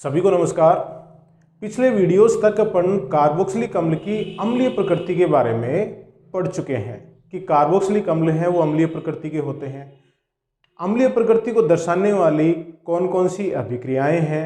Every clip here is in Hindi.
सभी को नमस्कार। पिछले वीडियोस तक अपन कार्बोक्सिलिक अम्ल की अम्लीय प्रकृति के बारे में पढ़ चुके हैं कि कार्बोक्सिलिक अम्ल हैं वो अम्लीय प्रकृति के होते हैं। अम्लीय प्रकृति को दर्शाने वाली कौन कौन सी अभिक्रियाएं हैं,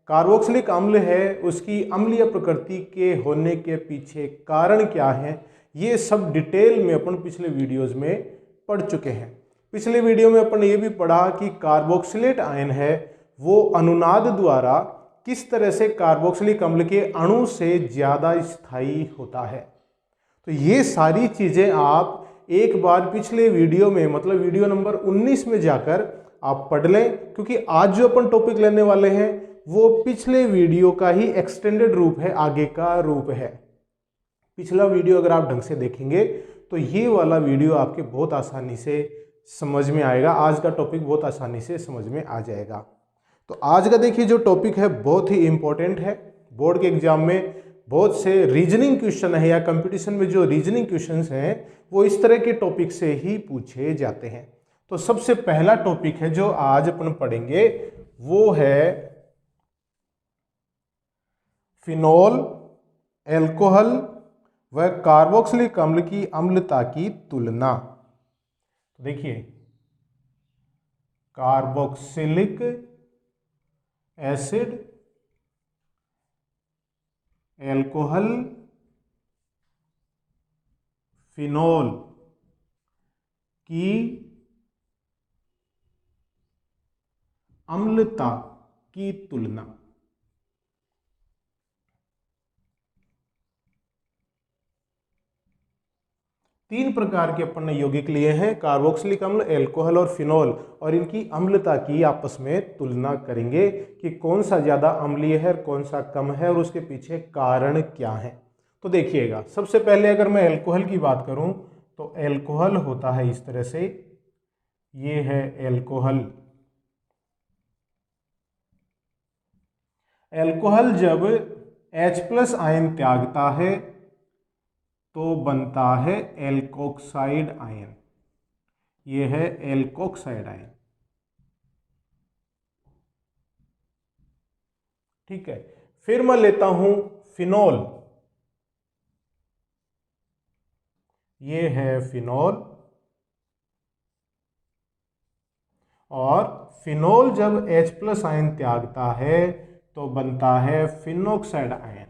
कार्बोक्सिलिक अम्ल है उसकी अम्लीय प्रकृति के होने के पीछे कारण क्या है, ये सब डिटेल में अपन पिछले वीडियोस में पढ़ चुके हैं। पिछले वीडियो में अपन ये भी पढ़ा कि कार्बोक्सिलेट आयन है वो अनुनाद द्वारा किस तरह से कार्बोक्सिलिक अम्ल के अणु से ज़्यादा स्थायी होता है। तो ये सारी चीज़ें आप एक बार पिछले वीडियो में मतलब वीडियो नंबर 19 में जाकर आप पढ़ लें, क्योंकि आज जो अपन टॉपिक लेने वाले हैं वो पिछले वीडियो का ही एक्सटेंडेड रूप है, आगे का रूप है। पिछला वीडियो अगर आप ढंग से देखेंगे तो ये वाला वीडियो आपके बहुत आसानी से समझ में आएगा, आज का टॉपिक बहुत आसानी से समझ में आ जाएगा। तो आज का देखिए जो टॉपिक है बहुत ही इंपॉर्टेंट है। बोर्ड के एग्जाम में बहुत से रीजनिंग क्वेश्चन है या कंपटीशन में जो रीजनिंग क्वेश्चंस हैं वो इस तरह के टॉपिक से ही पूछे जाते हैं। तो सबसे पहला टॉपिक है जो आज अपन पढ़ेंगे वो है फिनोल, एल्कोहल व कार्बोक्सिलिक अम्ल की अम्लता की तुलना। देखिए कार्बोक्सिलिक एसिड, एल्कोहल, फिनोल की अम्लता की तुलना। तीन प्रकार के अपन ने यौगिक लिए हैं, कार्बोक्सिलिक अम्ल, एल्कोहल और फिनोल, और इनकी अम्लता की आपस में तुलना करेंगे कि कौन सा ज़्यादा अम्लीय है और कौन सा कम है और उसके पीछे कारण क्या है। तो देखिएगा, सबसे पहले अगर मैं एल्कोहल की बात करूं तो एल्कोहल होता है इस तरह से, ये है एल्कोहल। एल्कोहल जब H+ आयन त्यागता है तो बनता है एल्कोक्साइड आयन, ये है एल्कोक्साइड आयन। ठीक है, फिर मैं लेता हूं फिनोल, ये है फिनोल, और फिनोल जब H+ आयन त्यागता है तो बनता है फिनोक्साइड आयन।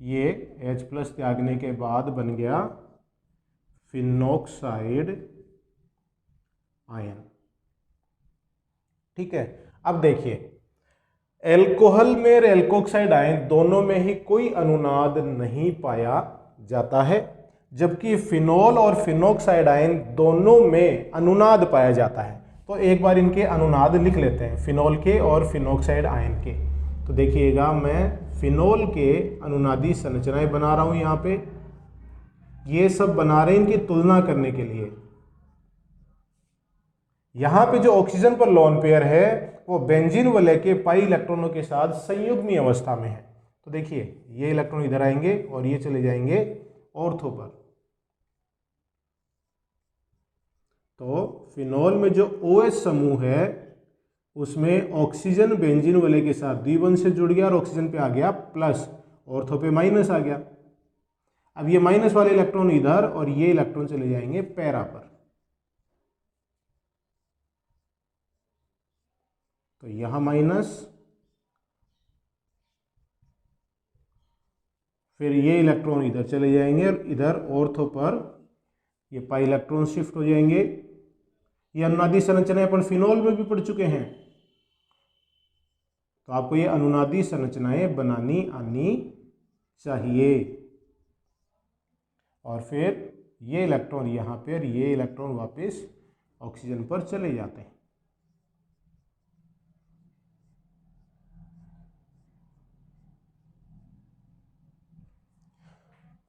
ये H+ त्यागने के बाद बन गया फिनोक्साइड आयन। ठीक है, अब देखिए एल्कोहल में और एल्कोक्साइड आयन दोनों में ही कोई अनुनाद नहीं पाया जाता है, जबकि फिनोल और फिनोक्साइड आयन दोनों में अनुनाद पाया जाता है। तो एक बार इनके अनुनाद लिख लेते हैं, फिनोल के और फिनोक्साइड आयन के। तो देखिएगा मैं फिनोल के अनुनादी संरचनाएं बना रहा हूं यहाँ पे, ये सब बना रहे हैं इनकी तुलना करने के लिए। यहाँ पे जो ऑक्सीजन पर लोन पेयर है वो बेंजीन वलय के पाई इलेक्ट्रॉनों के साथ संयुग्मी अवस्था में है। तो देखिए ये इलेक्ट्रॉन इधर आएंगे और ये चले जाएंगे ऑर्थो पर। तो फिनोल में जो OH समूह है उसमें ऑक्सीजन बेंजीन वलय के साथ द्विबंध से जुड़ गया और ऑक्सीजन पे आ गया प्लस, ऑर्थो पे माइनस आ गया। अब ये माइनस वाले इलेक्ट्रॉन इधर और ये इलेक्ट्रॉन चले जाएंगे पैरा पर। तो यहां माइनस, फिर ये इलेक्ट्रॉन इधर चले जाएंगे और इधर ऑर्थो पर ये पाई इलेक्ट्रॉन शिफ्ट हो जाएंगे। ये अनुनादी संरचनाएं अपन फिनोल में भी पढ़ चुके हैं, तो आपको ये अनुनादी संरचनाएं बनानी आनी चाहिए। और फिर ये इलेक्ट्रॉन यहाँ पे और ये इलेक्ट्रॉन वापस ऑक्सीजन पर चले जाते हैं।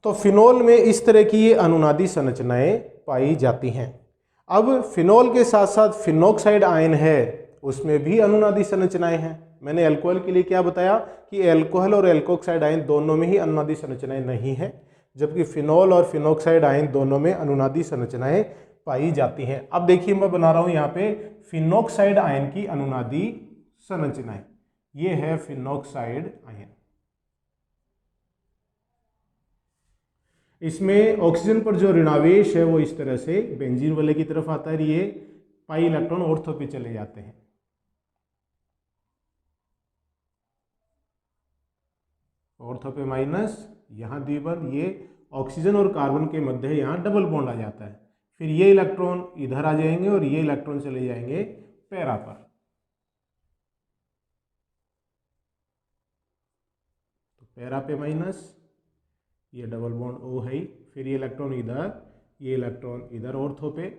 तो फिनोल में इस तरह की ये अनुनादी संरचनाएं पाई जाती हैं। अब फिनोल के साथ साथ फिनोक्साइड आयन है उसमें भी अनुनादी संरचनाएं हैं। मैंने अल्कोहल के लिए क्या बताया कि एल्कोहल और एल्कोक्साइड आयन दोनों में ही अनुनादी संरचनाएं नहीं है, जबकि फिनोल और फिनोक्साइड आयन दोनों में अनुनादी संरचनाएं पाई जाती हैं। अब देखिए मैं बना रहा हूं यहाँ पे फिनोक्साइड आयन की अनुनादी संरचनाएं। ये है फिनोक्साइड आयन। इसमें ऑक्सीजन पर जो ऋणावेश है वो इस तरह से बेंजीन वाले की तरफ आता है, ये पाई इलेक्ट्रॉन ऑर्थो पे चले जाते हैं। ऑर्थो पे माइनस, यहाँ द्विबंध, ये ऑक्सीजन और कार्बन के मध्य यहाँ डबल बॉन्ड आ जाता है। फिर ये इलेक्ट्रॉन इधर आ जाएंगे और ये इलेक्ट्रॉन चले जाएंगे पैरा पर। तो पैरा पे माइनस, ये डबल बॉन्ड ओ है ही, फिर ये इलेक्ट्रॉन इधर, ये इलेक्ट्रॉन इधर ऑर्थो पे,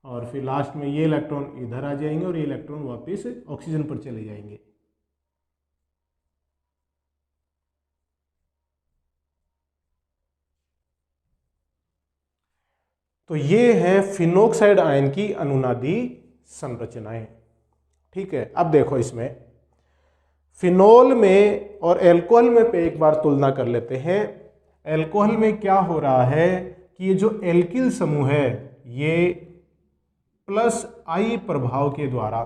और फिर लास्ट में ये इलेक्ट्रॉन इधर आ जाएंगे और ये इलेक्ट्रॉन वापस ऑक्सीजन पर चले जाएंगे। तो ये है फिनोक्साइड आयन की अनुनादी संरचनाएं। ठीक है, अब देखो इसमें फिनोल में और एल्कोहल में पे एक बार तुलना कर लेते हैं। एल्कोहल में क्या हो रहा है कि ये जो एल्किल समूह है ये प्लस आई प्रभाव के द्वारा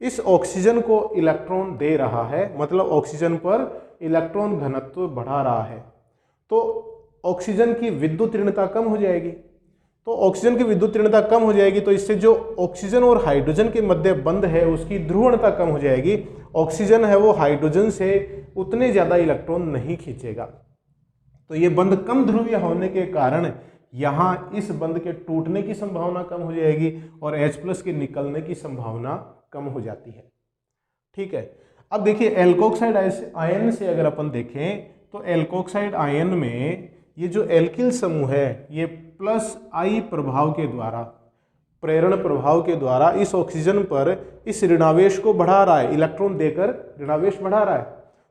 इस ऑक्सीजन को इलेक्ट्रॉन दे रहा है, मतलब ऑक्सीजन पर इलेक्ट्रॉन घनत्व बढ़ा रहा है। तो ऑक्सीजन की विद्युत ऋणता कम हो जाएगी। तो ऑक्सीजन की विद्युत ऋणता कम हो जाएगी तो इससे जो ऑक्सीजन और हाइड्रोजन के मध्य बंध है उसकी ध्रुवणता कम हो जाएगी। ऑक्सीजन है वो हाइड्रोजन से उतने ज्यादा इलेक्ट्रॉन नहीं खींचेगा। तो ये बंध कम ध्रुवीय होने के कारण यहाँ इस बंध के टूटने की संभावना कम हो जाएगी और H+ के निकलने की संभावना कम हो जाती है। ठीक है, अब देखिए एल्कोक्साइड आयन से अगर अपन देखें तो एल्कोक्साइड आयन में ये जो एल्किल समूह है ये प्लस आई प्रभाव के द्वारा, प्रेरण प्रभाव के द्वारा इस ऑक्सीजन पर इस ऋणावेश को बढ़ा रहा है, इलेक्ट्रॉन देकर ऋणावेश बढ़ा रहा है।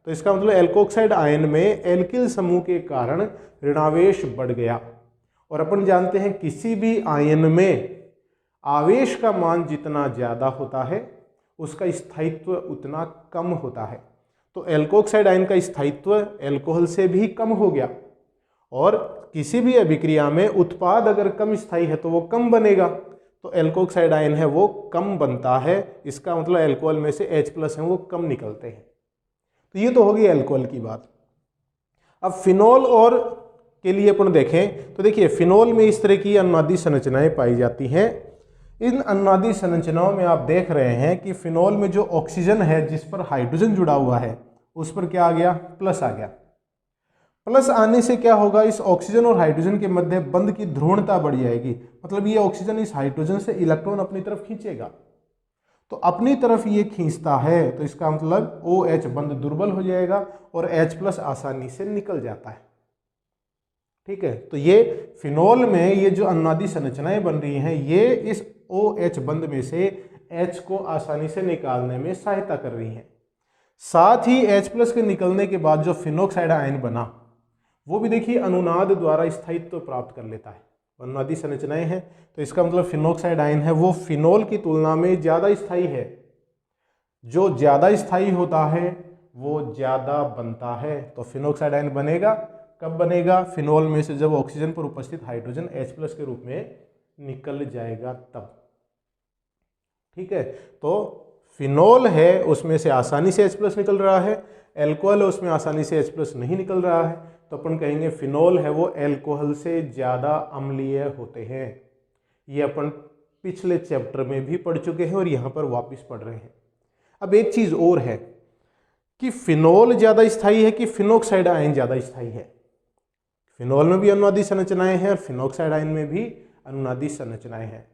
तो इसका मतलब एल्कोक्साइड आयन में एल्किल समूह के कारण ऋणावेश बढ़ गया। और अपन जानते हैं किसी भी आयन में आवेश का मान जितना ज्यादा होता है उसका स्थायित्व उतना कम होता है। तो एल्कोक्साइड आयन का स्थायित्व एल्कोहल से भी कम हो गया और किसी भी अभिक्रिया में उत्पाद अगर कम स्थायी है तो वो कम बनेगा। तो एल्कोक्साइड आयन है वो कम बनता है, इसका मतलब एल्कोहल में से H+ है वो कम निकलते हैं। तो ये तो होगी एल्कोहल की बात। अब फिनोल और के लिए अपन देखें तो देखिए फिनोल में इस तरह की अनुनादी संरचनाएं पाई जाती हैं। इन अनुनादी संरचनाओं में आप देख रहे हैं कि फिनोल में जो ऑक्सीजन है जिस पर हाइड्रोजन जुड़ा हुआ है उस पर क्या आ गया, प्लस आ गया। प्लस आने से क्या होगा, इस ऑक्सीजन और हाइड्रोजन के मध्य बंध की ध्रुवणता बढ़ जाएगी, मतलब ये ऑक्सीजन इस हाइड्रोजन से इलेक्ट्रॉन अपनी तरफ खींचेगा। तो अपनी तरफ ये खींचता है तो इसका मतलब OH बंध दुर्बल हो जाएगा और H+ आसानी से निकल जाता है। ठीक है, तो ये फिनोल में ये जो अनुनादी संरचनाएं बन रही हैं ये इस OH बंध में से H को आसानी से निकालने में सहायता कर रही हैं। साथ ही H+ के निकलने के बाद जो फिनोक्साइड आयन बना वो भी देखिए अनुनाद द्वारा स्थायित्व प्राप्त कर लेता है। अनुनादी संरचनाएं हैं तो इसका मतलब फिनोक्साइड आयन है वो फिनोल की तुलना में ज्यादा स्थायी है। जो ज्यादा स्थायी होता है वो ज्यादा बनता है। तो फिनोक्साइड आयन बनेगा कब बनेगा, फिनोल में से जब ऑक्सीजन पर उपस्थित हाइड्रोजन H+ के रूप में निकल जाएगा तब। ठीक है, तो फिनोल है उसमें से आसानी से H+ निकल रहा है, एल्कोहल है उसमें आसानी से H+ नहीं निकल रहा है, तो अपन कहेंगे फिनोल है वो एल्कोहल से ज़्यादा अम्लीय होते हैं। ये अपन पिछले चैप्टर में भी पढ़ चुके हैं और यहाँ पर वापस पढ़ रहे हैं। अब एक चीज़ और है कि फिनोल ज़्यादा स्थायी है कि फिनोक्साइड आयन ज़्यादा स्थायी है। फिनोल में भी अनुनादी संरचनाएं हैं और फिनोक्साइड आयन में भी अनुनादी संरचनाएं हैं।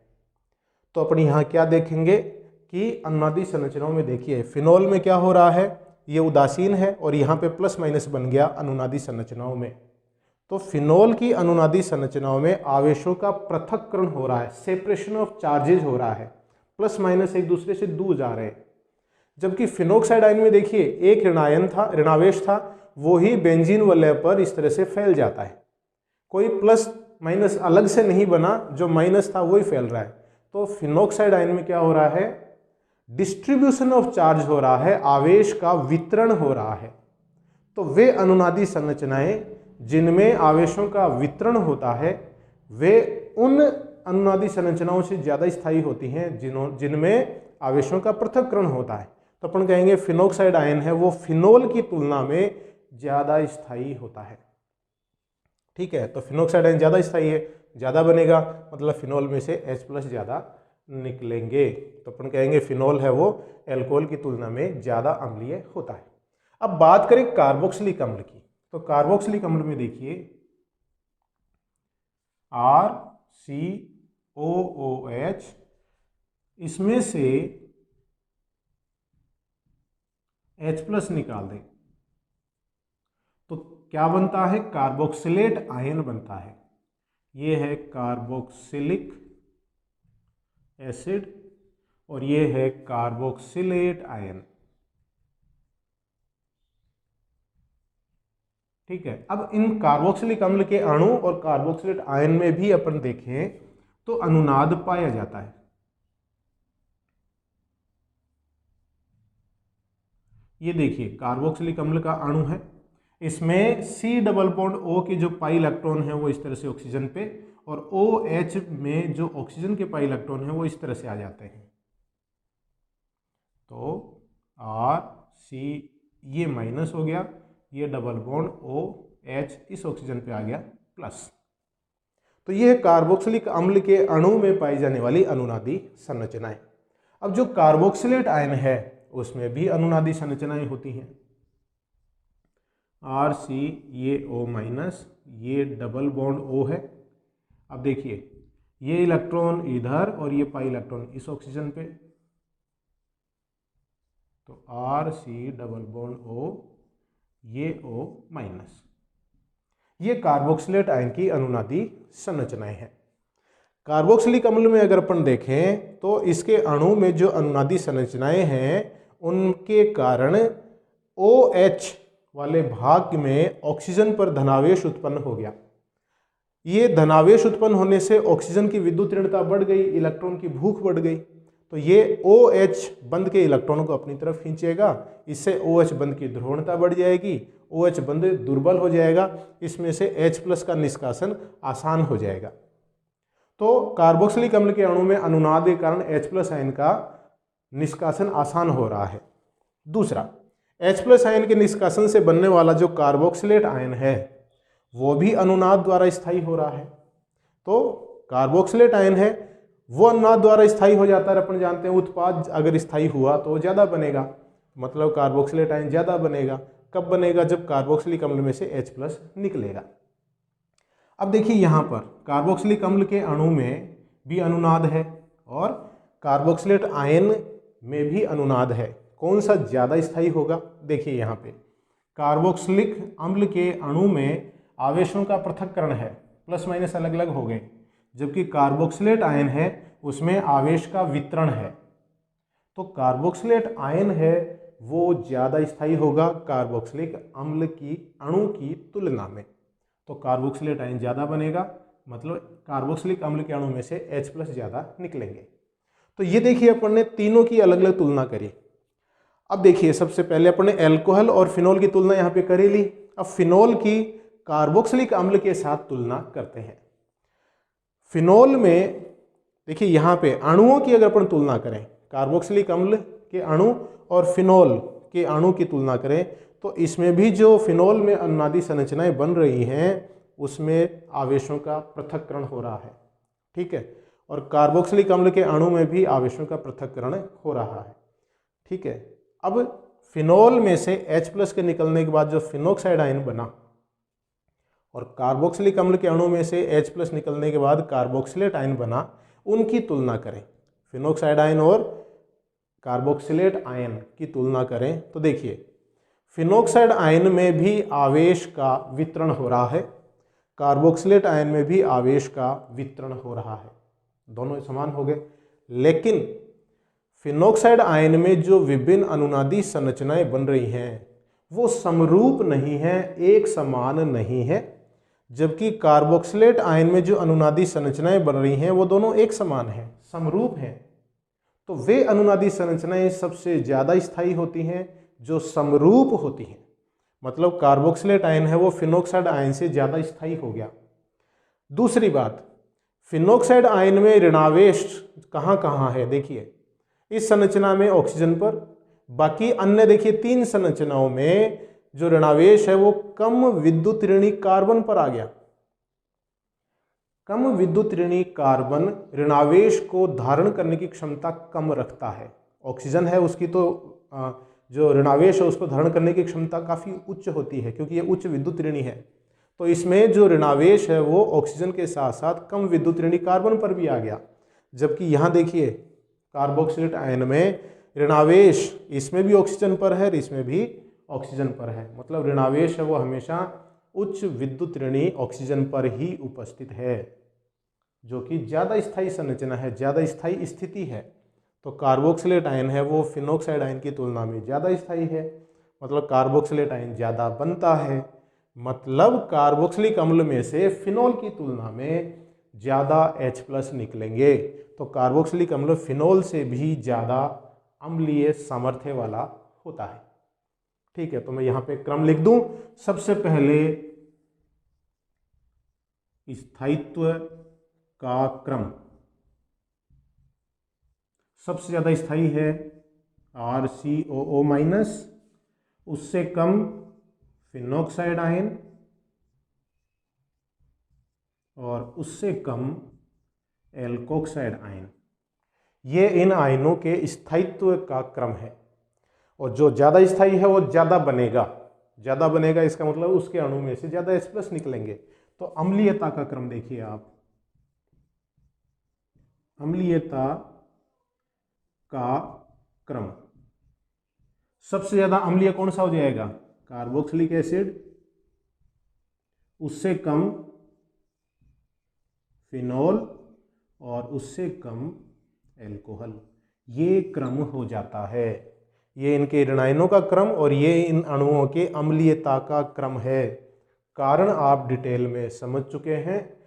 तो अपन यहाँ क्या देखेंगे कि अनुनादी संरचनाओं में देखिए फिनोल में क्या हो रहा है, ये उदासीन है और यहाँ पे प्लस माइनस बन गया अनुनादी संरचनाओं में। तो फिनोल की अनुनादी संरचनाओं में आवेशों का पृथक्करण हो रहा है, सेपरेशन ऑफ चार्जेज हो रहा है, प्लस माइनस एक दूसरे से दूर जा रहे हैं। जबकि फिनोक्साइड आयन में देखिए एक ऋणावेश था वो ही बेंजीन वलय पर इस तरह से फैल जाता है, कोई प्लस माइनस अलग से नहीं बना, जो माइनस था वही फैल रहा है। तो फिनोक्साइड आयन में क्या हो रहा है, डिस्ट्रीब्यूशन ऑफ चार्ज हो रहा है, आवेश का वितरण हो रहा है, तो वे अनुनादी संरचनाएं जिनमें आवेशों का वितरण होता है वे उन अनुनादी संरचनाओं से ज़्यादा स्थायी होती हैं जिनमें आवेशों का पृथक्करण होता है। तो अपन कहेंगे फिनोक्साइड आयन है वो फिनोल की तुलना में ज़्यादा स्थायी होता है। ठीक है, तो फिनोक्साइड आयन ज़्यादा स्थायी है, ज़्यादा बनेगा, मतलब फिनोल में से H+ ज़्यादा निकलेंगे। तो अपन कहेंगे फिनोल है वो एल्कोहल की तुलना में ज़्यादा अम्लीय होता है। अब बात करें कार्बोक्सिलिक अम्ल की, तो कार्बोक्सिलिक अम्ल में देखिए RCOOH, इसमें से H+ निकाल दें तो क्या बनता है, कार्बोक्सिलेट आयन बनता है। ये है कार्बोक्सिलिक एसिड और ये है कार्बोक्सिलेट आयन। ठीक है, अब इन कार्बोक्सिलिक अम्ल के अणु और कार्बोक्सिलेट आयन में भी अपन देखें तो अनुनाद पाया जाता है। ये देखिए कार्बोक्सिलिक अम्ल का अणु है, इसमें C+O के जो पाई इलेक्ट्रॉन है वो इस तरह से ऑक्सीजन पे, और OH में जो ऑक्सीजन के पाई इलेक्ट्रॉन है वो इस तरह से आ जाते हैं। तो RC ये माइनस हो गया, ये OH इस ऑक्सीजन पे आ गया प्लस। तो ये कार्बोक्सिलिक अम्ल के अणु में पाई जाने वाली अनुनादी संरचनाएं। अब जो कार्बोक्सिलेट आयन है उसमें भी अनुनादी संरचनाएं होती हैं। RC ये O-, ये O है। अब देखिए ये इलेक्ट्रॉन इधर और ये पाई इलेक्ट्रॉन इस ऑक्सीजन पे, तो RC+O ये O-। ये कार्बोक्सिलेट आयन की अनुनादी संरचनाएं हैं। कार्बोक्सिलिक अम्ल में अगर अपन देखें तो इसके अणु में जो अनुनादी संरचनाएं हैं उनके कारण OH वाले भाग में ऑक्सीजन पर धनावेश उत्पन्न हो गया। ये धनावेश उत्पन्न होने से ऑक्सीजन की विद्युत ऋणता बढ़ गई, इलेक्ट्रॉन की भूख बढ़ गई, तो ये OH बंध के इलेक्ट्रॉनों को अपनी तरफ खींचेगा, इससे OH बंध की ध्रुवणता बढ़ जाएगी, OH बंध दुर्बल हो जाएगा, इसमें से H+ का निष्कासन आसान हो जाएगा। तो कार्बोक्सिलिक अम्ल के अणु में अनुनाद के कारण H+ आयन का निष्कासन आसान हो रहा है। दूसरा, H+ आयन के निष्कासन से बनने वाला जो कार्बोक्सिलेट आयन है वो भी अनुनाद द्वारा स्थायी हो रहा है। तो कार्बोक्सिलेट आयन है वो अनुनाद द्वारा स्थायी हो जाता है। अपन जानते हैं उत्पाद अगर स्थायी हुआ तो ज़्यादा बनेगा, मतलब कार्बोक्सिलेट आयन ज़्यादा बनेगा। कब बनेगा, जब कार्बोक्सिलिक अम्ल में से H+ निकलेगा। अब देखिए यहाँ पर कार्बोक्सिलिक अम्ल के अणु में भी अनुनाद है और कार्बोक्सिलेट आयन में भी अनुनाद है। कौन सा ज़्यादा स्थायी होगा, देखिए यहाँ पे कार्बोक्सिलिक अम्ल के अणु में आवेशों का पृथक्करण है, +- अलग अलग हो गए, जबकि कार्बोक्सिलेट आयन है उसमें आवेश का वितरण है। तो कार्बोक्सिलेट आयन है वो ज़्यादा स्थायी होगा कार्बोक्सिलिक अम्ल की अणु की तुलना में। तो कार्बोक्सिलेट आयन ज़्यादा बनेगा, मतलब कार्बोक्सिलिक अम्ल के अणु में से H+ ज़्यादा निकलेंगे। तो ये देखिए अपन ने तीनों की अलग अलग तुलना करी। अब देखिए सबसे पहले अपन ने एल्कोहल और फिनोल की तुलना यहाँ पे कर ही ली। अब फिनोल की कार्बोक्सिलिक अम्ल के साथ तुलना करते हैं। फिनोल में देखिए यहाँ पे अणुओं की अगर अपन तुलना करें, कार्बोक्सिलिक अम्ल के अणु और फिनोल के अणु की तुलना करें, तो इसमें भी जो फिनोल में अनुनादी संरचनाएं बन रही हैं उसमें आवेशों का पृथक्करण हो रहा है। ठीक है, और कार्बोक्सिलिक अम्ल के अणु में भी आवेशों का पृथक्करण हो रहा है। ठीक है, अब फिनोल में से H+ के निकलने के बाद जो फिनोक्साइड आयन बना और कार्बोक्सिलिक अम्ल के अणु में से H+ निकलने के बाद कार्बोक्सिलेट आयन बना, उनकी तुलना करें, फिनोक्साइड आयन और कार्बोक्सिलेट आयन की तुलना करें तो देखिए फिनोक्साइड आयन में भी आवेश का वितरण हो रहा है, कार्बोक्सिलेट आयन में भी आवेश का वितरण हो रहा है, दोनों समान हो गए। लेकिन फिनोक्साइड आयन में जो विभिन्न अनुनादी संरचनाएं बन रही हैं वो समरूप नहीं है, एक समान नहीं है, जबकि कार्बोक्सिलेट आयन में जो अनुनादी संरचनाएं बन रही हैं वो दोनों एक समान हैं, समरूप हैं। तो वे अनुनादी संरचनाएं सबसे ज़्यादा स्थायी होती हैं जो समरूप होती हैं। मतलब कार्बोक्सिलेट आयन है वो फिनोक्साइड आयन से ज़्यादा स्थायी हो गया। दूसरी बात, फिनोक्साइड आयन में ऋणावेश कहाँ कहाँ है, देखिए इस संरचना में ऑक्सीजन पर, बाकी अन्य देखिए 3 संरचनाओं में जो ऋणावेश है वो कम विद्युत ऋणी कार्बन पर आ गया। कम विद्युत ऋणी कार्बन ऋणावेश को धारण करने की क्षमता कम रखता है। ऑक्सीजन है उसकी तो जो ऋणावेश है उसको धारण करने की क्षमता काफ़ी उच्च होती है क्योंकि ये उच्च विद्युत ऋणी है। तो इसमें जो ऋणावेश है वो ऑक्सीजन के साथ साथ कम विद्युत ऋणी कार्बन पर भी आ गया। जबकि यहाँ देखिए कार्बोक्सिलेट आयन में ऋणावेश इसमें भी ऑक्सीजन पर है और इसमें भी ऑक्सीजन पर है। मतलब ऋणावेश है वो हमेशा उच्च विद्युत ऋणी ऑक्सीजन पर ही उपस्थित है, जो कि ज़्यादा स्थायी संरचना है, ज़्यादा स्थायी स्थिति है। तो कार्बोक्सिलेट आयन है वो फिनोक्साइड आयन की तुलना में ज़्यादा स्थायी है। मतलब कार्बोक्सिलेट आयन ज़्यादा बनता है। मतलब कार्बोक्सिलिक अम्ल में से फिनोल की तुलना में ज़्यादा H+ निकलेंगे। तो कार्बोक्सिलिक अम्ल फिनोल से भी ज़्यादा अम्लीय सामर्थ्य वाला होता है। ठीक है, तो मैं यहाँ पे क्रम लिख दूं। सबसे पहले स्थायित्व का क्रम, सबसे ज़्यादा स्थायी है RCOO-, उससे कम फिनोक्साइड आयन और उससे कम एल्कोक्साइड आयन। ये इन आयनों के स्थायित्व का क्रम है। और जो ज़्यादा स्थायी है वो ज़्यादा बनेगा। ज़्यादा बनेगा इसका मतलब उसके अणु में से ज़्यादा H+ निकलेंगे। तो अम्लीयता का क्रम देखिए आप, अम्लीयता का क्रम, सबसे ज़्यादा अम्लीय कौन सा हो जाएगा, कार्बोक्सिलिक एसिड, उससे कम फिनोल और उससे कम एल्कोहल। ये क्रम हो जाता है। ये इनके ऋणायनों का क्रम और ये इन अणुओं के अम्लीयता का क्रम है। कारण आप डिटेल में समझ चुके हैं।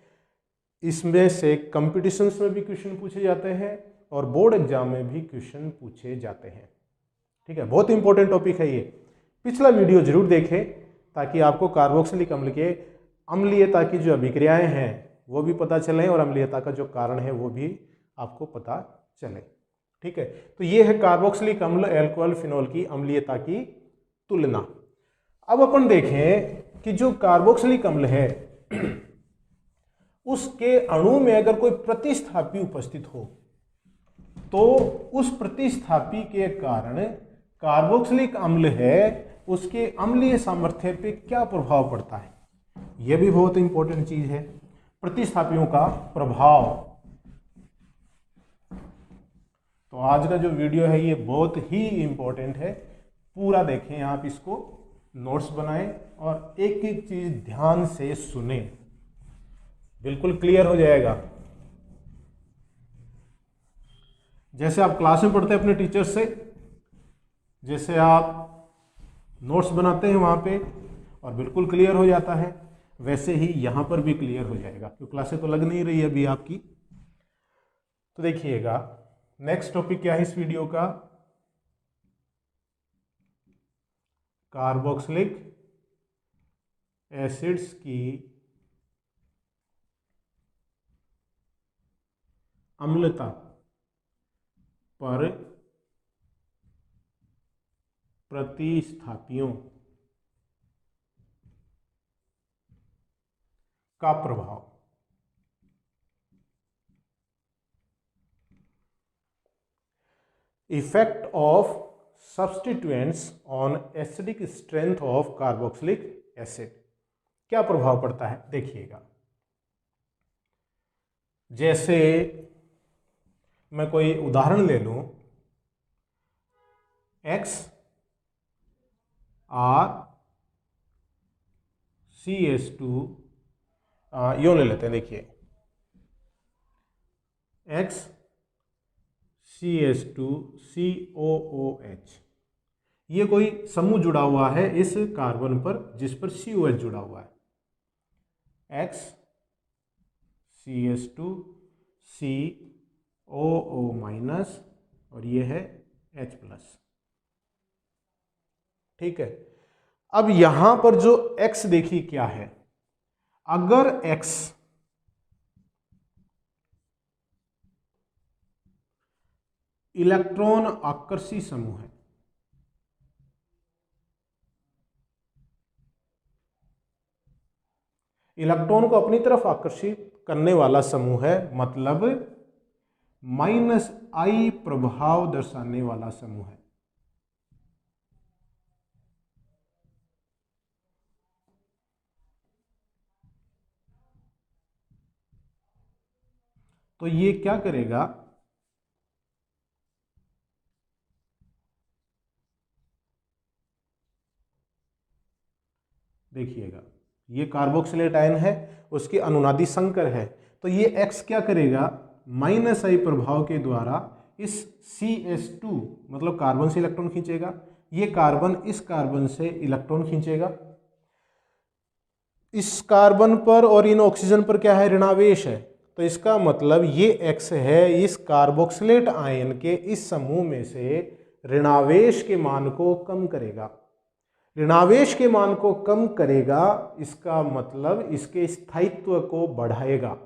इसमें से कंपटीशंस में भी क्वेश्चन पूछे जाते हैं और बोर्ड एग्जाम में भी क्वेश्चन पूछे जाते हैं। ठीक है, बहुत इंपॉर्टेंट टॉपिक है ये। पिछला वीडियो जरूर देखें ताकि आपको कार्बोक्सिलिक अम्ल के अम्लीयता की जो अभिक्रियाएं हैं वो भी पता चलें और अम्लीयता का जो कारण है वो भी आपको पता चले। ठीक है, तो ये है कार्बोक्सिलिक अम्ल अल्कोहल फिनोल की अम्लीयता की तुलना। अब अपन देखें कि जो कार्बोक्सिलिक अम्ल है उसके अणु में अगर कोई प्रतिस्थापी उपस्थित हो तो उस प्रतिस्थापी के कारण कार्बोक्सिलिक अम्ल है उसके अम्लीय सामर्थ्य पे क्या प्रभाव पड़ता है। यह भी बहुत इंपॉर्टेंट चीज है, प्रतिस्थापियों का प्रभाव। तो आज का जो वीडियो है ये बहुत ही इंपॉर्टेंट है, पूरा देखें आप, इसको नोट्स बनाएं और एक एक चीज ध्यान से सुने, बिल्कुल क्लियर हो जाएगा। जैसे आप क्लास में पढ़ते हैं अपने टीचर से, जैसे आप नोट्स बनाते हैं वहां पे और बिल्कुल क्लियर हो जाता है, वैसे ही यहां पर भी क्लियर हो जाएगा, क्योंकि क्लासें तो लग नहीं रही है अभी आपकी। तो देखिएगा नेक्स्ट टॉपिक क्या है इस वीडियो का, कार्बोक्सिलिक एसिड्स की अम्लता पर प्रतिस्थापियों का प्रभाव। Effect of substituents on acidic strength of carboxylic acid, क्या प्रभाव पड़ता है देखिएगा। जैसे मैं कोई उदाहरण ले लूं, XrCH2 यूं ले लेते हैं, देखिए XCH2COOH, ये कोई समूह जुड़ा हुआ है इस कार्बन पर जिस पर COH जुड़ा हुआ है, XCH2COO- और ये है H+। ठीक है, अब यहां पर जो X देखिए क्या है, अगर X इलेक्ट्रॉन आकर्षी समूह है, इलेक्ट्रॉन को अपनी तरफ आकर्षित करने वाला समूह है, मतलब -I प्रभाव दर्शाने वाला समूह है। तो ये क्या करेगा, देखिएगा ये कार्बोक्सिलेट आयन है, उसकी अनुनादी संकर है, तो ये X क्या करेगा, -I प्रभाव के द्वारा इस CH2 मतलब कार्बन से इलेक्ट्रॉन खींचेगा, ये कार्बन इस कार्बन से इलेक्ट्रॉन खींचेगा, इस कार्बन पर और इन ऑक्सीजन पर क्या है, ऋणावेश है, तो इसका मतलब ये X है इस कार्बोक्सिलेट आयन के इस समूह में से ऋणावेश के मान को कम करेगा। ऋणावेश के मान को कम करेगा, इसका मतलब इसके स्थायित्व को बढ़ाएगा,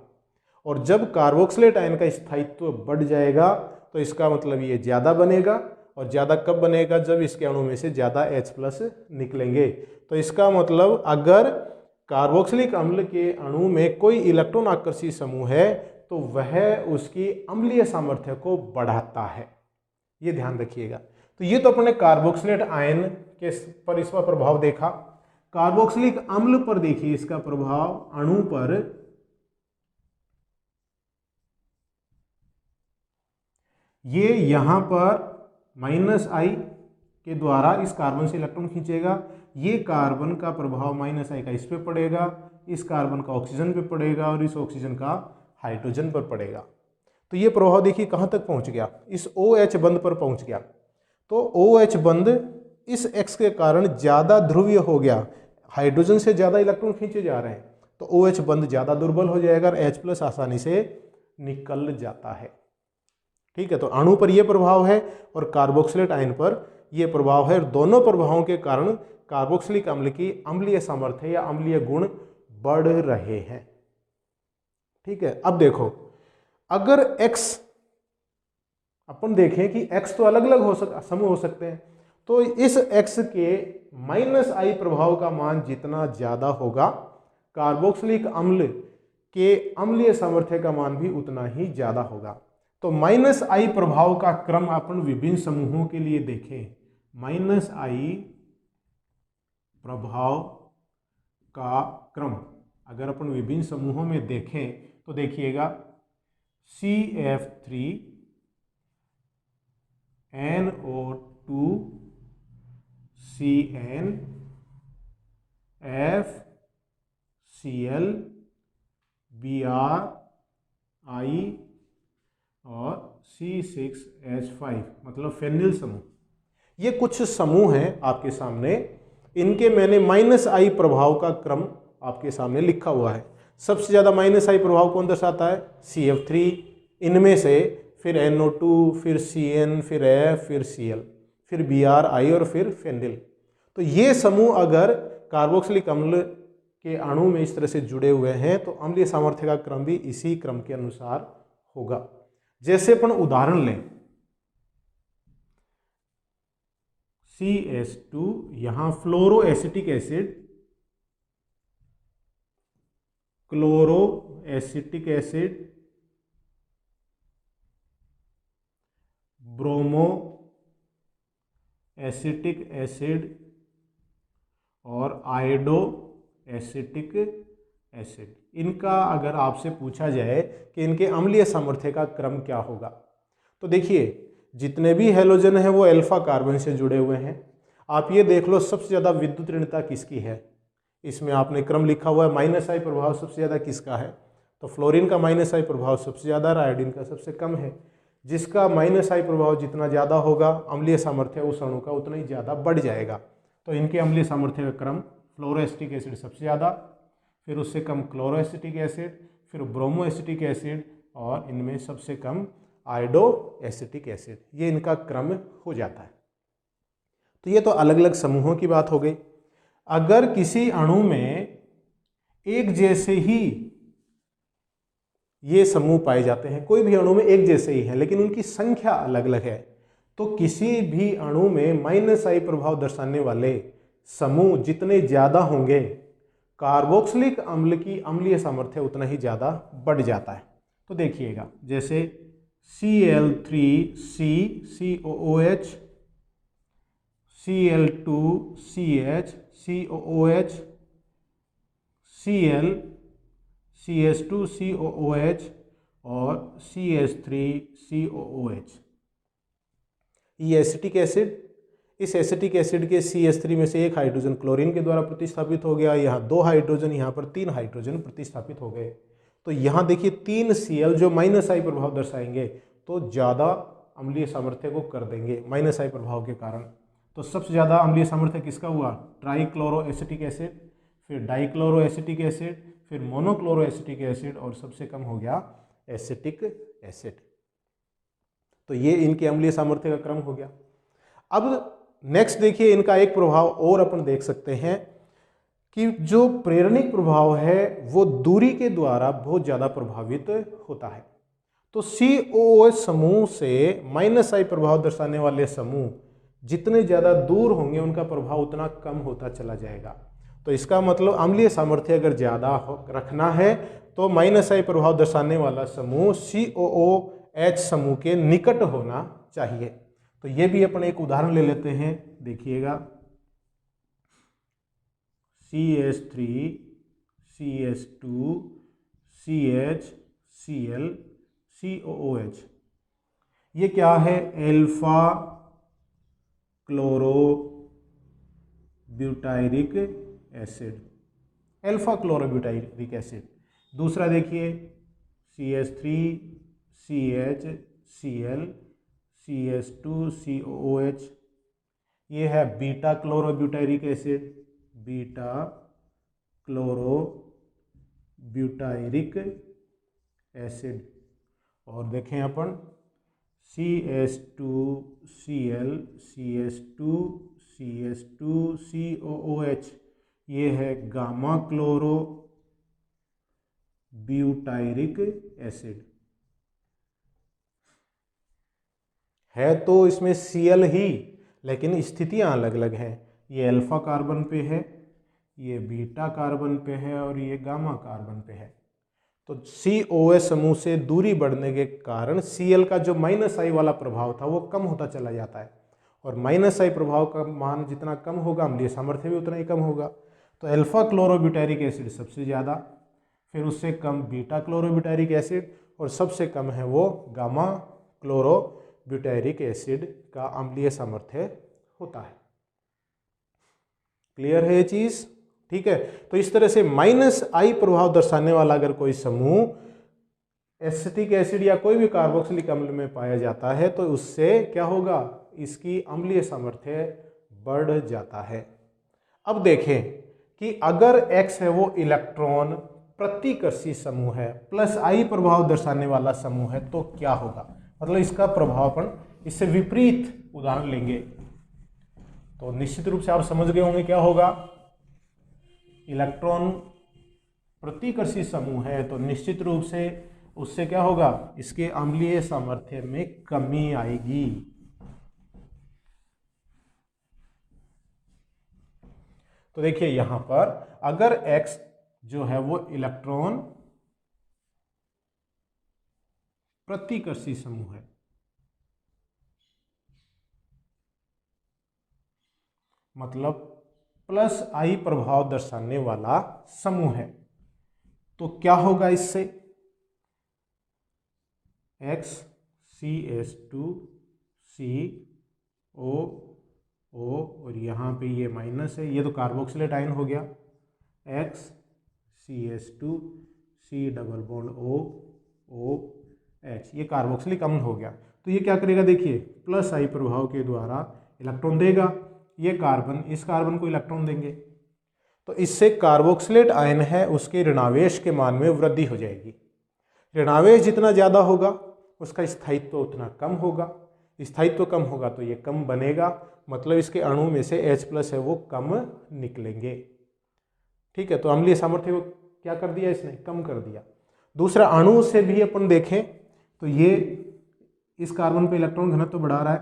और जब कार्बोक्सिलेट आयन का स्थायित्व बढ़ जाएगा तो इसका मतलब ये ज़्यादा बनेगा, और ज़्यादा कब बनेगा, जब इसके अणु में से ज़्यादा H+ निकलेंगे। तो इसका मतलब अगर कार्बोक्सिलिक अम्ल के अणु में कोई इलेक्ट्रॉन आकर्षी समूह है तो वह उसकी अम्लीय सामर्थ्य को बढ़ाता है, ये ध्यान रखिएगा। तो ये तो अपने कार्बोक्सिलेट आयन के पर इसका प्रभाव देखा। कार्बोक्सिलिक अम्ल पर देखिए इसका प्रभाव अणु पर, ये यहां पर -I के द्वारा इस कार्बन से इलेक्ट्रॉन खींचेगा, ये कार्बन का प्रभाव -I का इस पे पड़ेगा, इस कार्बन का ऑक्सीजन पे पड़ेगा और इस ऑक्सीजन का हाइड्रोजन पर पड़ेगा। तो ये प्रभाव देखिए कहाँ तक पहुँच गया, इस OH बंध पर पहुँच गया। तो OH बंध इस X के कारण ज़्यादा ध्रुवीय हो गया, हाइड्रोजन से ज़्यादा इलेक्ट्रॉन खींचे जा रहे हैं, तो OH बंध ज़्यादा दुर्बल हो जाएगा और H+ आसानी से निकल जाता है। ठीक है, तो अणु पर यह प्रभाव है और कार्बोक्सिलेट आयन पर यह प्रभाव है, और दोनों प्रभावों के कारण कार्बोक्सिलिक अम्ल की अम्लीय सामर्थ्य या अम्लीय गुण बढ़ रहे हैं। ठीक है, अब देखो अगर X अपन देखें कि X तो अलग अलग समूह हो सकते हैं, तो इस X के -I प्रभाव का मान जितना ज्यादा होगा, कार्बोक्सिलिक अम्ल के अम्लीय सामर्थ्य का मान भी उतना ही ज्यादा होगा। तो -I प्रभाव का क्रम अपन विभिन्न समूहों के लिए देखें, -I प्रभाव का क्रम अगर अपन विभिन्न समूहों में देखें तो देखिएगा CF3 NO2 CN FCl BrI और C6H5 मतलब फेनिल समूह। ये कुछ समूह हैं आपके सामने, इनके मैंने -I प्रभाव का क्रम आपके सामने लिखा हुआ है। सबसे ज़्यादा -I प्रभाव कौन दर्शाता है, CF3, इनमें से फिर NO2, फिर CN, फिर F, फिर Cl, फिर BrI और फिर फेनिल। तो ये समूह अगर कार्बोक्सिलिक अम्ल के अणु में इस तरह से जुड़े हुए हैं तो अम्लीय सामर्थ्य का क्रम भी इसी क्रम के अनुसार होगा। जैसे अपन उदाहरण लें, CH2 यहां fluoro acetic acid, chloro acetic acid, bromo acetic acid और आयोडो एसिटिक एसिड। इनका अगर आपसे पूछा जाए कि इनके अम्लीय सामर्थ्य का क्रम क्या होगा, तो देखिए जितने भी हैलोजन हैं वो अल्फा कार्बन से जुड़े हुए हैं। आप ये देख लो सबसे ज़्यादा विद्युत ऋणता किसकी है, इसमें आपने क्रम लिखा हुआ है। -I प्रभाव सबसे ज़्यादा किसका है, तो फ्लोरीन का -I प्रभाव सबसे ज़्यादा, आयोडीन का सबसे कम है। जिसका -I प्रभाव जितना ज़्यादा होगा अम्लीय सामर्थ्य उस अणु का उतना ही ज़्यादा बढ़ जाएगा। तो इनके अम्लीय सामर्थ्य का क्रम फ्लोरोएसिटिक एसिड सबसे ज़्यादा, फिर उससे कम क्लोरोएसिटिक एसिड, फिर ब्रोमोएसिटिक एसिड और इनमें सबसे कम आयोडो एसिटिक एसिड, ये इनका क्रम हो जाता है। तो ये तो अलग अलग समूहों की बात हो गई। अगर किसी अणु में एक जैसे ही ये समूह पाए जाते हैं, कोई भी अणु में एक जैसे ही है लेकिन उनकी संख्या अलग अलग है, तो किसी भी अणु में -I प्रभाव दर्शाने वाले समूह जितने ज्यादा होंगे, कार्बोक्सिलिक अम्ल की अम्लीय सामर्थ्य उतना ही ज्यादा बढ़ जाता है। तो देखिएगा, जैसे Cl3C COOH, Cl2CH COOH, Cl CH2COOH और CH3COOH। ये एसिटिक एसिड, इस एसिटिक एसिड के CH3 में से एक हाइड्रोजन क्लोरीन के द्वारा प्रतिस्थापित हो गया, यहाँ 2 हाइड्रोजन, यहाँ पर 3 हाइड्रोजन प्रतिस्थापित हो गए। तो यहाँ देखिए 3 Cl जो -I प्रभाव दर्शाएंगे तो ज़्यादा अम्लीय सामर्थ्य को कर देंगे -I प्रभाव के कारण। तो सबसे ज़्यादा अम्लीय सामर्थ्य किसका हुआ? ट्राइक्लोरो एसिटिक एसिड, फिर डाइक्लोरो एसिटिक एसिड, फिर मोनोक्लोरो एसिटिक एसिड और सबसे कम हो गया एसिटिक एसिड। तो ये इनके अम्लीय सामर्थ्य का क्रम हो गया। अब नेक्स्ट देखिए, इनका एक प्रभाव और अपन देख सकते हैं कि जो प्रेरणिक प्रभाव है वो दूरी के द्वारा बहुत ज़्यादा प्रभावित होता है। तो COOH समूह से -I प्रभाव दर्शाने वाले समूह जितने ज़्यादा दूर होंगे उनका प्रभाव उतना कम होता चला जाएगा। तो इसका मतलब अम्लीय सामर्थ्य अगर ज़्यादा रखना है तो -I प्रभाव दर्शाने वाला समूह COOH समूह के निकट होना चाहिए। तो ये भी अपन एक उदाहरण ले लेते हैं, देखिएगा CH3 CH2 CH Cl COOH, ये क्या है? Alpha chloro butyric acid, alpha chloro butyric acid. दूसरा देखिए CH3 CH Cl CH2 COOH, ये है beta chloro butyric acid, beta chloro butyric acid. और देखें अपन CH2Cl CH2 CH2 COOH, ये है गामा क्लोरो ब्यूटायरिक एसिड। है तो इसमें Cl ही, लेकिन स्थितियां अलग अलग हैं। ये अल्फा कार्बन पे है, ये बीटा कार्बन पे है और ये गामा कार्बन पे है। तो COH समूह से दूरी बढ़ने के कारण Cl का जो -I वाला प्रभाव था वो कम होता चला जाता है, और -I प्रभाव का मान जितना कम होगा अम्लीय सामर्थ्य भी उतना ही कम होगा। तो अल्फा क्लोरोब्यूटायरिक एसिड सबसे ज़्यादा, फिर उससे कम बीटा क्लोरोब्यूटायरिक एसिड, और सबसे कम है वो गामा क्लोरोब्यूटायरिक एसिड का अम्लीय सामर्थ्य होता है। क्लियर है ये चीज़? ठीक है। तो इस तरह से -I प्रभाव दर्शाने वाला अगर कोई समूह एसिटिक एसिड या कोई भी कार्बोक्सिलिक अम्ल में पाया जाता है तो उससे क्या होगा? इसकी अम्लीय सामर्थ्य बढ़ जाता है। अब देखें कि अगर X है वो इलेक्ट्रॉन प्रतिकर्षी समूह है, +I प्रभाव दर्शाने वाला समूह है, तो क्या होगा? मतलब इसका प्रभाव अपन इससे विपरीत उदाहरण लेंगे तो निश्चित रूप से आप समझ गए होंगे क्या होगा। इलेक्ट्रॉन प्रतिकर्षी समूह है तो निश्चित रूप से उससे क्या होगा? इसके अम्लीय सामर्थ्य में कमी आएगी। तो देखिए यहां पर अगर X जो है वो इलेक्ट्रॉन प्रतिकर्षी समूह है, मतलब +I प्रभाव दर्शाने वाला समूह है, तो क्या होगा इससे? X CH2CO और यहाँ पे ये माइनस है, ये तो कार्बोक्सिलेट आयन हो गया, X CH2 C double bond OH, ये कार्बोक्सिलिक अम्ल हो गया। तो ये क्या करेगा? देखिए +I प्रभाव के द्वारा इलेक्ट्रॉन देगा, ये कार्बन इस कार्बन को इलेक्ट्रॉन देंगे, तो इससे कार्बोक्सिलेट आयन है उसके ऋणावेश के मान में वृद्धि हो जाएगी। ऋणावेश जितना ज़्यादा होगा उसका स्थायित्व उतना कम होगा। स्थायित्व कम होगा तो ये कम बनेगा, मतलब इसके अणु में से H+ है वो कम निकलेंगे। ठीक है, तो अम्लीय सामर्थ्य को क्या कर दिया इसने, कम कर दिया। दूसरा, अणु से भी अपन देखें तो ये इस कार्बन पे इलेक्ट्रॉन घनत्व बढ़ा रहा है,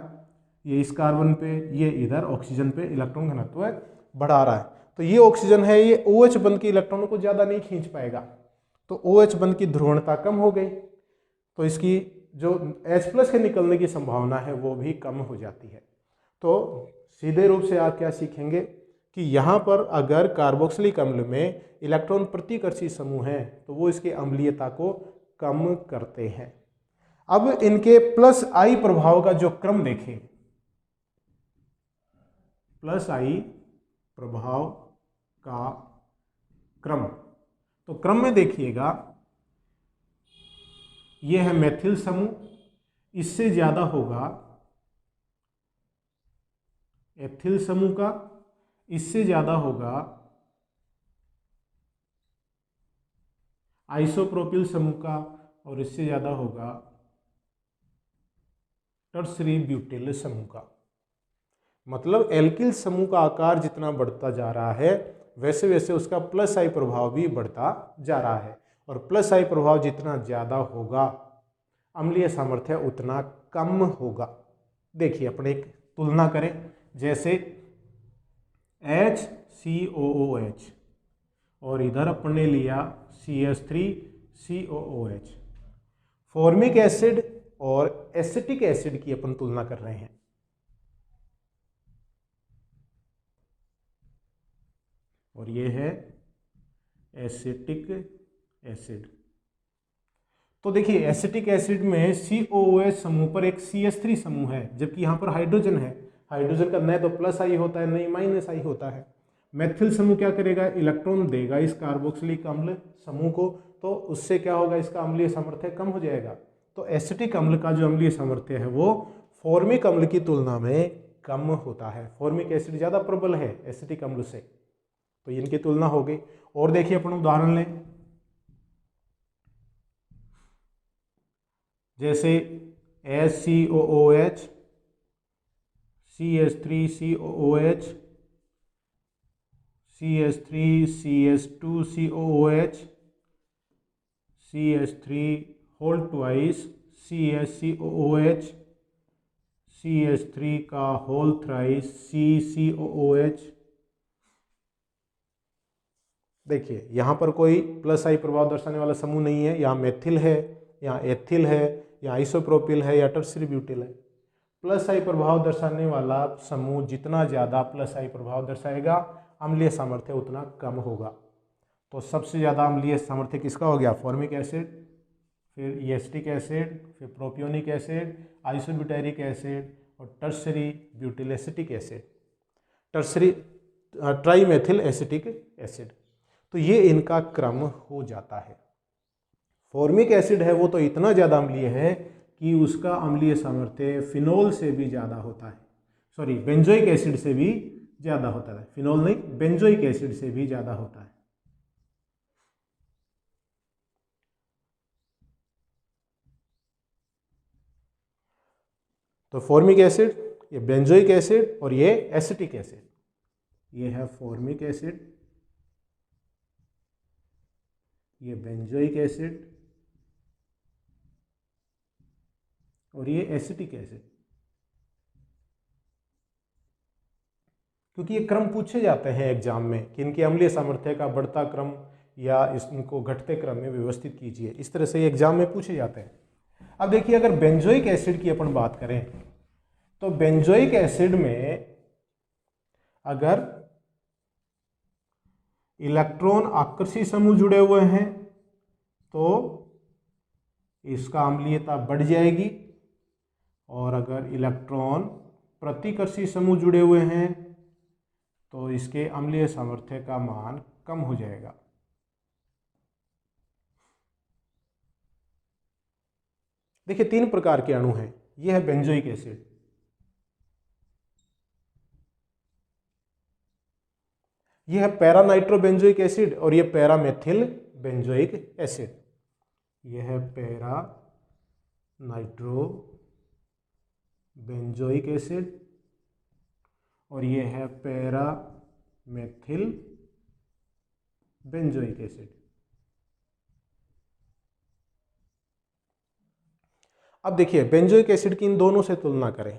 ये इस कार्बन पे, ये इधर ऑक्सीजन पे इलेक्ट्रॉन घनत्व बढ़ा रहा है। तो ये ऑक्सीजन है, ये OH बंध के इलेक्ट्रॉनों को ज़्यादा नहीं खींच पाएगा, तो OH बंध की ध्रुवणता कम हो गई, तो इसकी जो H+ के निकलने की संभावना है वो भी कम हो जाती है। तो सीधे रूप से आप क्या सीखेंगे कि यहाँ पर अगर कार्बोक्सिलिक अम्ल में इलेक्ट्रॉन प्रतिकर्षी समूह हैं तो वो इसकी अम्लीयता को कम करते हैं। अब इनके +I प्रभाव का जो क्रम देखें, +I प्रभाव का क्रम, तो क्रम में देखिएगा ये है मेथिल समूह, इससे ज्यादा होगा एथिल समूह का, इससे ज्यादा होगा आइसोप्रोपिल समूह का, और इससे ज्यादा होगा टर्सरी ब्यूटिल समूह का। मतलब एल्किल समूह का आकार जितना बढ़ता जा रहा है वैसे वैसे उसका +I प्रभाव भी बढ़ता जा रहा है, और +I प्रभाव जितना ज़्यादा होगा अम्लीय सामर्थ्य उतना कम होगा। देखिए अपन एक तुलना करें, जैसे HCOOH और इधर अपन ने लिया CH3COOH। फॉर्मिक एसिड और एसिटिक एसिड की अपन तुलना कर रहे हैं। और ये है एसिटिक एसिड। तो देखिए एसिटिक एसिड में COOH समूह पर एक CH3 समूह है, जबकि यहाँ पर हाइड्रोजन है। हाइड्रोजन का न तो +I होता है, नहीं -I होता है। मेथिल समूह क्या करेगा, इलेक्ट्रॉन देगा इस कार्बोक्सिलिक अम्ल समूह को, तो उससे क्या होगा, इसका अम्लीय सामर्थ्य कम हो जाएगा। तो एसिटिक अम्ल का जो अम्लीय सामर्थ्य है वो फॉर्मिक अम्ल की तुलना में कम होता है। फॉर्मिक एसिड ज़्यादा प्रबल है एसिटिक अम्ल से, तो इनकी तुलना हो गई। और देखिए अपन उदाहरण लें, जैसे HCOOH, CH3COOH, CH3CH2COOH, CH3 CHCOOH, CH3 का होल थ्राइस CCOOH। देखिए यहाँ पर कोई +I प्रभाव दर्शाने वाला समूह नहीं है, यहाँ मेथिल है, यहाँ एथिल है, यहाँ आइसोप्रोपिल है, या टर्सरी ब्यूटिल है। +I प्रभाव दर्शाने वाला समूह जितना ज़्यादा +I प्रभाव दर्शाएगा अम्लीय सामर्थ्य उतना कम होगा। तो सबसे ज़्यादा अम्लीय सामर्थ्य किसका हो गया, फॉर्मिक एसिड, फिर एसिटिक एसिड, फिर प्रोपियोनिक एसिड, आइसोब्यूटारिक एसिड और tertiary butyl acetic acid, tertiary trimethyl acetic acid. तो ये इनका क्रम हो जाता है। फॉर्मिक एसिड है वो तो इतना ज़्यादा अम्लीय है कि उसका अम्लीय सामर्थ्य फिनोल से भी ज़्यादा होता है, सॉरी बेंजोइक एसिड से भी ज़्यादा होता है, फिनोल नहीं बेंजोइक एसिड से भी ज़्यादा होता है। तो फॉर्मिक एसिड, ये बेंजोइक एसिड और ये एसिटिक एसिड, ये है फॉर्मिक एसिड, ये बेंजोइक एसिड और ये एसिटिक एसिड। क्योंकि ये क्रम पूछे जाते हैं एग्जाम में कि इनके अम्लीय सामर्थ्य का बढ़ता क्रम या इनको घटते क्रम में व्यवस्थित कीजिए, इस तरह से एग्जाम में पूछे जाते हैं। अब देखिए अगर बेंजोइक एसिड की अपन बात करें तो बेंजोइक एसिड में अगर इलेक्ट्रॉन आकर्षी समूह जुड़े हुए हैं तो इसका अम्लीयता बढ़ जाएगी, और अगर इलेक्ट्रॉन प्रतिकर्षी समूह जुड़े हुए हैं तो इसके अम्लीय सामर्थ्य का मान कम हो जाएगा। देखिए 3 प्रकार के अणु हैं, यह है बेंजोइक एसिड, यह है पैरा नाइट्रोबेंजोइक एसिड और यह पैरा मेथिल बेंजोइक एसिड। यह है पैरा नाइट्रो बेंजोइक एसिड, और ये है पैरा मेथिल बेंजोइक एसिड। अब देखिए बेंजोइक एसिड की इन दोनों से तुलना करें।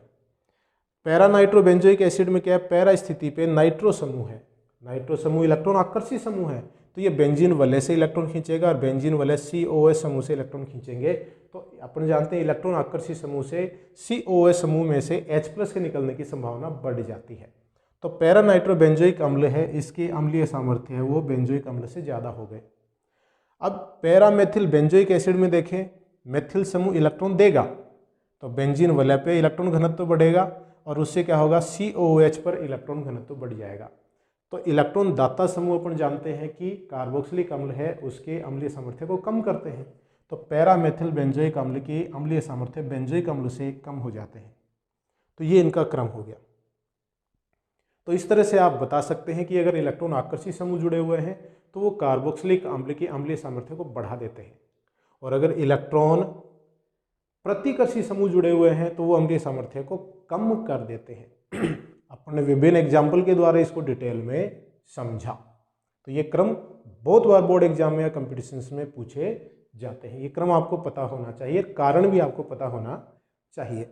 पैरा नाइट्रो बेंजोइक एसिड में क्या है, पैरा स्थिति पे नाइट्रो समूह है, नाइट्रो समूह इलेक्ट्रॉन आकर्षी समूह है, तो ये बेंजीन वलय से इलेक्ट्रॉन खींचेगा और बेंजीन वलय COS समूह से इलेक्ट्रॉन खींचेंगे। तो अपन जानते हैं इलेक्ट्रॉन आकर्षी समूह से COS समूह में से H+ के निकलने की संभावना बढ़ जाती है। तो पैरा नाइट्रो बेंजोइक अम्ल है, इसकी अम्लीय सामर्थ्य है वो बेंजोइक अम्ल से ज़्यादा हो गए। अब पैरा मेथिल बेंजोइक एसिड में देखें, मेथिल समूह इलेक्ट्रॉन देगा तो बेंजीन वलय पे इलेक्ट्रॉन घनत्व बढ़ेगा और उससे क्या होगा, COH पर इलेक्ट्रॉन घनत्व बढ़ जाएगा। तो इलेक्ट्रॉन दाता समूह अपन जानते हैं कि कार्बोक्सिलिक अम्ल है, उसके अम्लीय सामर्थ्य को कम करते हैं। तो पैरा मेथिल बेंजोइक अम्ल की अम्लीय सामर्थ्य बेंजोइक अम्ल से कम हो जाते हैं। तो ये इनका क्रम हो गया। तो इस तरह से आप बता सकते हैं कि अगर इलेक्ट्रॉन आकर्षी समूह जुड़े हुए हैं तो वो कार्बोक्सिलिक अम्ल की अम्लीय सामर्थ्य को बढ़ा देते हैं, और अगर इलेक्ट्रॉन प्रतिकर्षी समूह जुड़े हुए हैं तो वो अम्लीय सामर्थ्य को कम कर देते हैं। अपन ने विभिन्न एग्जाम्पल के द्वारा इसको डिटेल में समझा। तो ये क्रम बहुत बार बोर्ड एग्जाम में या कंपटीशंस में पूछे जाते हैं, ये क्रम आपको पता होना चाहिए, कारण भी आपको पता होना चाहिए।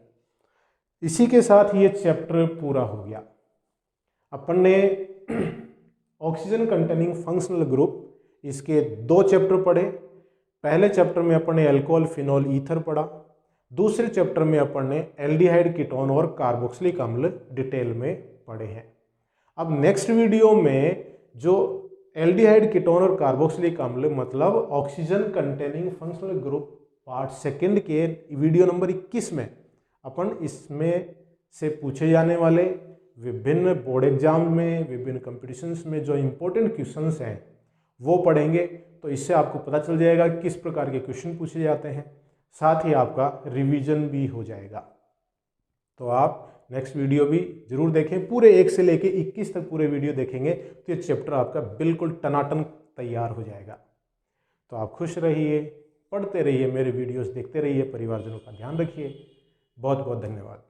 इसी के साथ ये चैप्टर पूरा हो गया। अपन ने ऑक्सीजन कंटेनिंग फंक्शनल ग्रुप, इसके 2 चैप्टर पढ़े। पहले चैप्टर में अपन ने अल्कोहल फिनोल ईथर पढ़ा, दूसरे चैप्टर में अपन ने एल्डिहाइड कीटोन और कार्बोक्सिलिक अम्ल डिटेल में पढ़े हैं। अब नेक्स्ट वीडियो में जो एल्डिहाइड कीटोन और कार्बोक्सिलिक अम्ल मतलब oxygen containing functional group part 2 के वीडियो नंबर 21 में अपन इसमें से पूछे जाने वाले विभिन्न बोर्ड एग्जाम में, विभिन्न कंपटीशंस में जो इम्पोर्टेंट क्वेश्चंस हैं वो पढ़ेंगे। तो इससे आपको पता चल जाएगा किस प्रकार के क्वेश्चन पूछे जाते हैं, साथ ही आपका रिवीजन भी हो जाएगा। तो आप नेक्स्ट वीडियो भी जरूर देखें, पूरे 1 से लेके 21 तक पूरे वीडियो देखेंगे तो ये चैप्टर आपका बिल्कुल टनाटन तैयार हो जाएगा। तो आप खुश रहिए, पढ़ते रहिए, मेरे वीडियोस देखते रहिए, परिवारजनों का ध्यान रखिए। बहुत बहुत धन्यवाद।